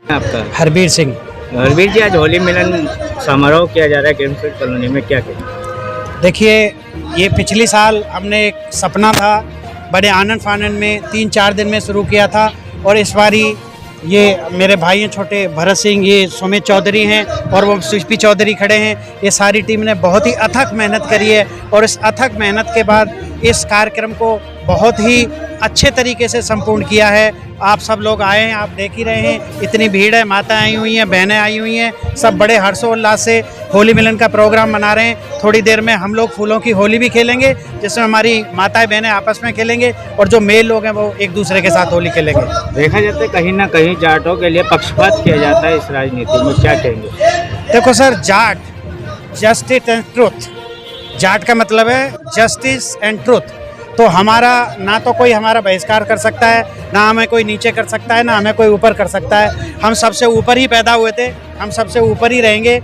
आपका? हरबीर सिंह। हरबीर जी, आज होली मिलन समारोह किया जा रहा है ग्रीनफील्ड कॉलोनी में, क्या कहें? देखिए, ये पिछली साल हमने एक सपना था, बड़े आनंद फानंद में 3-4 दिन में शुरू किया था, और इस बारी ये मेरे भाई हैं छोटे भरत सिंह, ये सुमित चौधरी हैं और वो सुष्पी चौधरी खड़े हैं। ये सारी टीम ने बहुत ही अथक मेहनत करी है, और इस अथक मेहनत के बाद इस कार्यक्रम को बहुत ही अच्छे तरीके से संपूर्ण किया है। आप सब लोग आए हैं, आप देख ही रहे हैं, इतनी भीड़ है, माताएं आई हुई हैं, बहनें आई हुई हैं, सब बड़े हर्षोल्लास से होली मिलन का प्रोग्राम मना रहे हैं। थोड़ी देर में हम लोग फूलों की होली भी खेलेंगे, जिसमें हमारी माताएं बहनें आपस में खेलेंगे, और जो मेल लोग हैं वो एक दूसरे के साथ होली खेलेंगे। देखा जाता है कहीं ना कहीं जाटों के लिए पक्षपात किया जाता है इस राजनीति में, क्या कहेंगे? देखो sir, Jat, justice and truth, Jat का मतलब है जस्टिस एंड ट्रुथ। तो हमारा ना तो कोई हमारा बहिष्कार कर सकता है, ना हमें कोई नीचे कर सकता है, ना हमें कोई ऊपर कर सकता है। हम सबसे ऊपर ही पैदा हुए थे, हम सबसे ऊपर ही रहेंगे।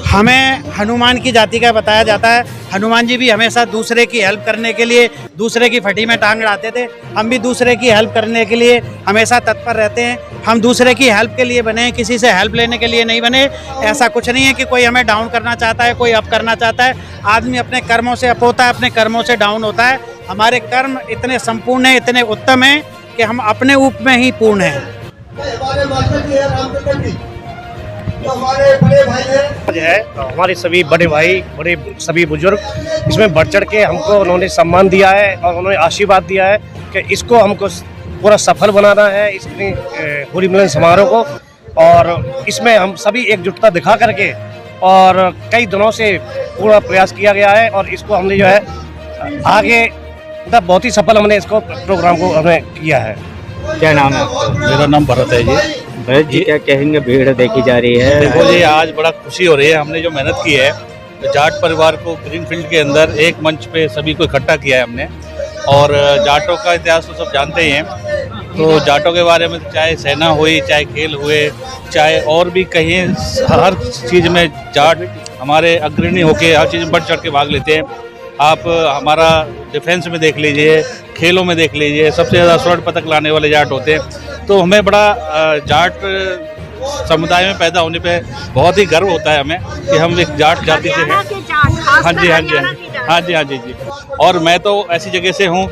हमें हनुमान की जाति का बताया जाता है। हनुमान जी भी हमेशा दूसरे की हेल्प करने के लिए दूसरे की फटी में टांग अड़ाते थे। हम भी दूसरे की हेल्प करने के लिए हमेशा तत्पर रहते हैं। हम दूसरे की हेल्प के लिए बने, किसी से हेल्प लेने के लिए नहीं बने। ऐसा कुछ नहीं है कि कोई हमें डाउन करना चाहता है, कोई अप करना चाहता है। आदमी अपने कर्मों से अप होता है, अपने कर्मों से डाउन होता है। हमारे कर्म इतने संपूर्ण हैं, इतने उत्तम हैं कि हम अपने ऊप में ही पूर्ण हैं। है हमारे सभी बड़े भाई, बड़े सभी बुजुर्ग, इसमें बढ़ चढ़ के हमको उन्होंने सम्मान दिया है और उन्होंने आशीर्वाद दिया है कि इसको हमको पूरा सफल बनाना है, इस होली मिलन समारोह को। और इसमें हम सभी एकजुटता दिखा करके, और कई दिनों से पूरा प्रयास किया गया है, और इसको हमने जो है आगे बहुत ही सफल हमने इसको प्रोग्राम को हमने किया है। क्या नाम है आपका? मेरा नाम भरत है जी। भरत जी, क्या कहेंगे? भीड़ देखी जा रही है। देखो जी, आज बड़ा खुशी हो रही है। हमने जो मेहनत की है, जाट परिवार को ग्रीनफील्ड के अंदर एक मंच पे सभी को इकट्ठा किया है हमने। और जाटों का इतिहास तो सब जानते ही हैं, तो जाटों के बारे में चाहे सेना हुई, चाहे खेल हुए, चाहे और भी कहीं, हर चीज़ में जाट हमारे अग्रणी होके हर चीज़ में बढ़ चढ़ के भाग लेते हैं। आप हमारा डिफेंस में देख लीजिए, खेलों में देख लीजिए, सबसे ज़्यादा स्वर्ण पदक लाने वाले जाट होते हैं। तो हमें बड़ा जाट समुदाय में पैदा होने पे बहुत ही गर्व होता है हमें कि हम एक जाट जाति से हैं। हाँ जी, हाँ जी, हाँ जी, हाँ जी जी। और मैं तो ऐसी जगह से हूँ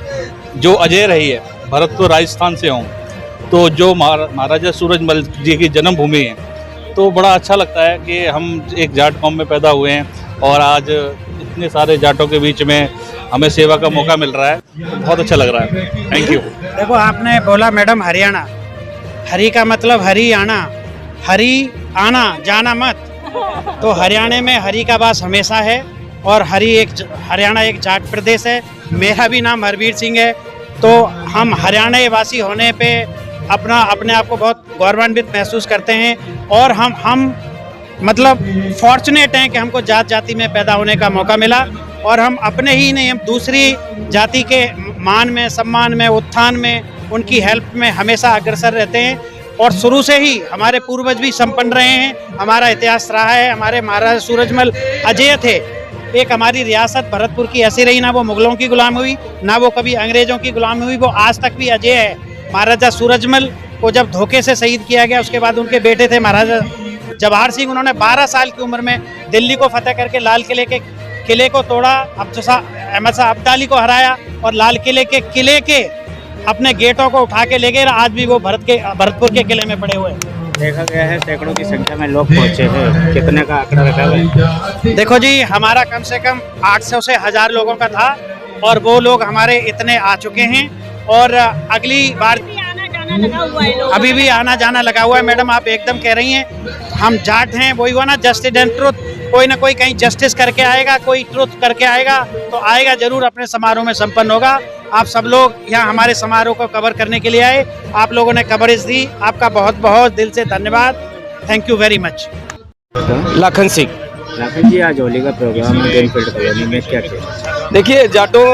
जो अजय रही है, भरतपुर राजस्थान से हूँ, तो जो महाराजा सूरजमल जी की जन्मभूमि है। तो बड़ा अच्छा लगता है कि हम एक जाट कौम में पैदा हुए हैं, और आज इतने सारे जाटों के बीच में हमें सेवा का मौका मिल रहा है, तो बहुत अच्छा लग रहा है। Thank you. देखो, आपने बोला मैडम हरियाणा, हरी का मतलब हरी आना, हरी आना जाना मत। तो हरियाणा में हरी का वास हमेशा है, और हरियाणा एक जाट प्रदेश है। मेरा भी नाम हरबीर सिंह है। तो हम हरियाणा वासी होने पे अपने आप को बहुत गौरवान्वित महसूस करते हैं, और हम मतलब फॉर्चुनेट हैं कि हमको जात जाति में पैदा होने का मौका मिला, और हम अपने ही नहीं, हम दूसरी जाति के मान में, सम्मान में, उत्थान में, उनकी हेल्प में हमेशा अग्रसर रहते हैं। और शुरू से ही हमारे पूर्वज भी संपन्न रहे हैं, हमारा इतिहास रहा है। हमारे महाराजा सूरजमल अजेय थे। एक हमारी रियासत भरतपुर की ऐसी रही, ना वो मुगलों की गुलाम हुई, ना वो कभी अंग्रेजों की गुलाम हुई, वो आज तक भी अजेय है। महाराजा सूरजमल को जब धोखे से शहीद किया गया, उसके बाद उनके बेटे थे महाराजा जवाहर सिंह, उन्होंने 12 साल की उम्र में दिल्ली को फतेह करके लाल किले को तोड़ा, अहमद शाह अब्दाली को हराया, और लाल किले के अपने गेटों को उठा के ले गए। आज भी वो भरतपुर के किले में पड़े हुए हैं। देखा गया है सैकड़ों की संख्या में लोग पहुंचे हैं, कितने का आंकड़ा रखा हुआ है? देखो जी, हमारा कम से कम 800 से 1000 लोगों का था, और वो लोग हमारे इतने आ चुके हैं, और अगली बार अभी भी आना जाना लगा हुआ है। मैडम, आप एकदम कह रही हैं, हम जाट हैं, वही हुआ ना, जस्टिस एंड ट्रुथ। कोई ना कोई कहीं जस्टिस करके आएगा, कोई ट्रुथ करके आएगा, तो आएगा जरूर, अपने समारोह में संपन्न होगा। आप सब लोग यहाँ हमारे समारोह को कवर करने के लिए आए, आप लोगों ने कवरेज दी, आपका बहुत बहुत दिल से धन्यवाद। Thank you very much. Lakhan Singh. Lakhan ji, आज होली का प्रोग्राम है ग्रीनफील्ड कॉलोनी में, क्या कहें? देखिए, जाटों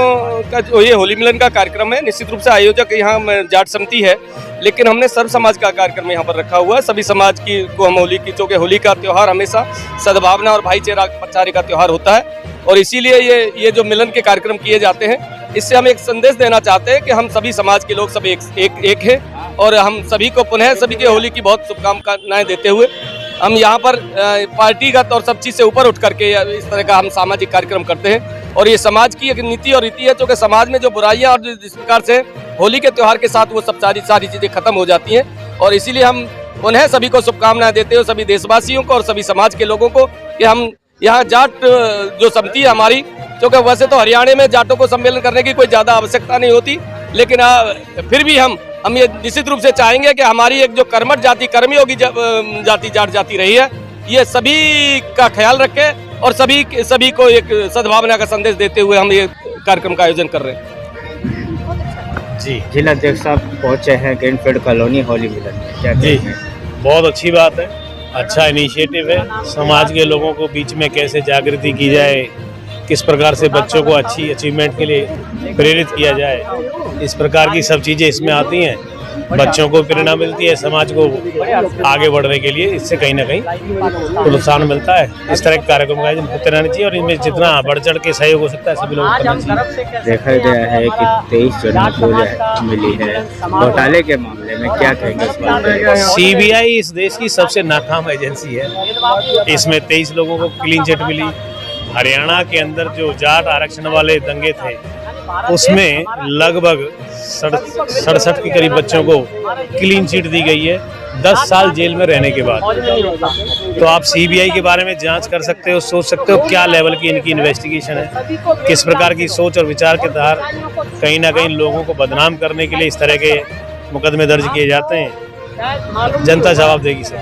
का जो ये होली मिलन का कार्यक्रम है, निश्चित रूप से आयोजक यहाँ जाट समिति है, लेकिन हमने सर्व समाज का कार्यक्रम यहाँ पर रखा हुआ है। सभी समाज की को हम होली की, चूँकि होली का त्यौहार हमेशा सद्भावना और भाईचारे का त्यौहार होता है, और इसीलिए ये जो मिलन के कार्यक्रम किए जाते हैं, इससे हम एक संदेश देना चाहते हैं कि हम सभी समाज के लोग सब एक हैं, और हम सभी को पुनः सभी के होली की बहुत शुभकामनाएं देते हुए हम यहाँ पर पार्टीगत और सब चीज़ से ऊपर उठ करके इस तरह का हम सामाजिक कार्यक्रम करते हैं। और ये समाज की एक नीति और रीति है, जो कि समाज में जो बुराइयां और जिस प्रकार से होली के त्यौहार के साथ वो सब सारी चीज़ें खत्म हो जाती हैं। और इसीलिए हम पुनः सभी को शुभकामनाएं देते हुए सभी देशवासियों को और सभी समाज के लोगों को कि हम यहाँ जाट जो समिति है हमारी, क्योंकि वैसे तो हरियाणा में जाटों को सम्मेलन करने की कोई ज़्यादा आवश्यकता नहीं होती, लेकिन फिर भी हम ये निश्चित रूप से चाहेंगे कि हमारी एक जो कर्मठ जाति कर्मयोगी जाति जाट जाति रही है, ये सभी का ख्याल रखे और सभी को एक सद्भावना का संदेश देते हुए हम ये कार्यक्रम का आयोजन कर रहे हैं। जी जिलाध्यक्ष साहब पहुंचे हैं ग्रीनफील्ड कॉलोनी होली मिलन में, क्या जी कहते हैं? बहुत अच्छी बात है, अच्छा इनिशिएटिव है। समाज के लोगों को बीच में कैसे जागृति की जाए, किस प्रकार से बच्चों को अच्छी अचीवमेंट के लिए प्रेरित किया जाए, इस प्रकार की सब चीज़ें इसमें आती हैं। बच्चों को प्रेरणा मिलती है, समाज को आगे बढ़ने के लिए इससे कहीं ना कहीं प्रोत्साहन मिलता है। इस तरह के कार्यक्रम का आयोजन होते रहना चाहिए और इनमें जितना बढ़ चढ़ के सहयोग हो सकता है सभी लोगों को करना चाहिए। देखा गया है कि 23 जनों को मिली है घोटाले के मामले में, क्या कहेंगे इस बारे में? सीबीआई इस देश की सबसे नाकाम एजेंसी है। इसमें 23 लोगों को क्लीन चिट मिली। हरियाणा के अंदर जो जाट आरक्षण वाले दंगे थे उसमें लगभग 67 के करीब बच्चों को क्लीन चिट दी गई है 10 साल जेल में रहने के बाद। तो आप सीबीआई के बारे में जांच कर सकते हो, सोच सकते हो क्या लेवल की इनकी इन्वेस्टिगेशन है, किस प्रकार की सोच और विचार के तहत कहीं ना कहीं लोगों को बदनाम करने के लिए इस तरह के मुकदमे दर्ज किए जाते हैं। जनता जवाब देगी सर।